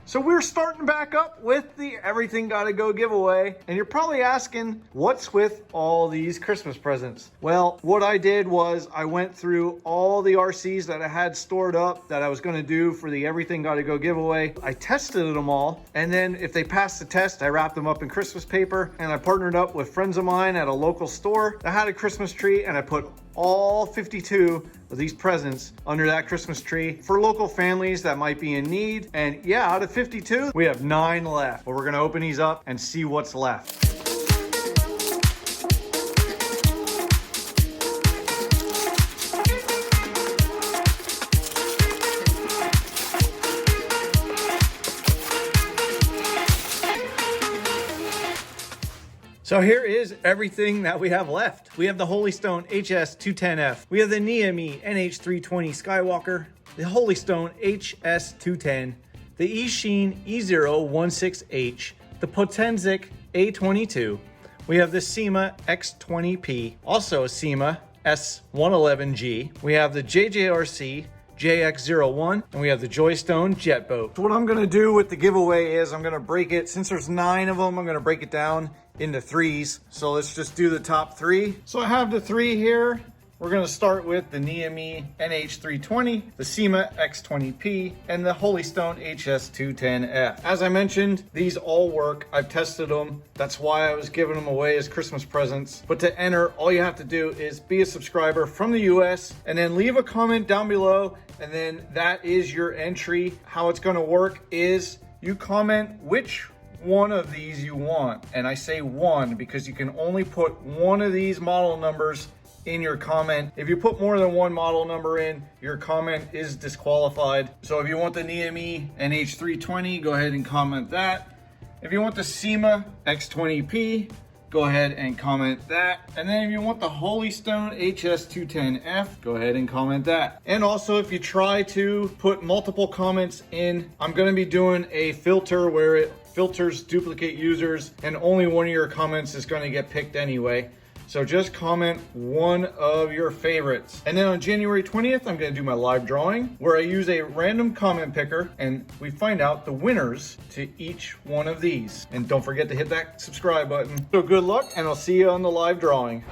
So we're starting back up with the Everything Gotta Go giveaway. And you're probably asking, what's with all these Christmas presents? Well, what I did was I went through all the RCs that I had stored up that I was gonna do for the Everything Gotta Go giveaway. I tested them all. And then if they passed the test, I wrapped them up in Christmas paper. And I partnered up with friends of mine at a local store that had a Christmas tree, and I put all 52 of these presents under that Christmas tree for local families that might be in need. And yeah, out of 52, we have 9 left. But we're gonna open these up and see what's left. So here is everything that we have left. We have the Holy Stone HS210F. We have the NEME NH320 Skywalker, the Holy Stone HS210, the eSheen E016H, the Potenzic A22. We have the SEMA X20P, also a SEMA S111G. We have the JJRC JX01, and we have the Joystone Jet Boat. So what I'm gonna do with the giveaway is I'm gonna break it, since there's 9 of them, I'm gonna break it down into 3s. So let's just do the top 3. So I have the 3 here. We're gonna start with the NEME NH320, the SEMA X20P, and the Holy Stone HS210F. As I mentioned, these all work. I've tested them. That's why I was giving them away as Christmas presents. But to enter, all you have to do is be a subscriber from the US and then leave a comment down below, and then that is your entry. How it's gonna work is you comment which one of these you want. And I say one because you can only put one of these model numbers in your comment. If you put more than one model number in, your comment is disqualified. So if you want the NEME NH320, go ahead and comment that. If you want the SEMA X20P, go ahead and comment that. And then if you want the Holy Stone HS210F, go ahead and comment that. And also, if you try to put multiple comments in, I'm gonna be doing a filter where it filters duplicate users, and only one of your comments is gonna get picked anyway. So just comment one of your favorites. And then on January 20th, I'm gonna do my live drawing where I use a random comment picker and we find out the winners to each one of these. And don't forget to hit that subscribe button. So good luck, and I'll see you on the live drawing.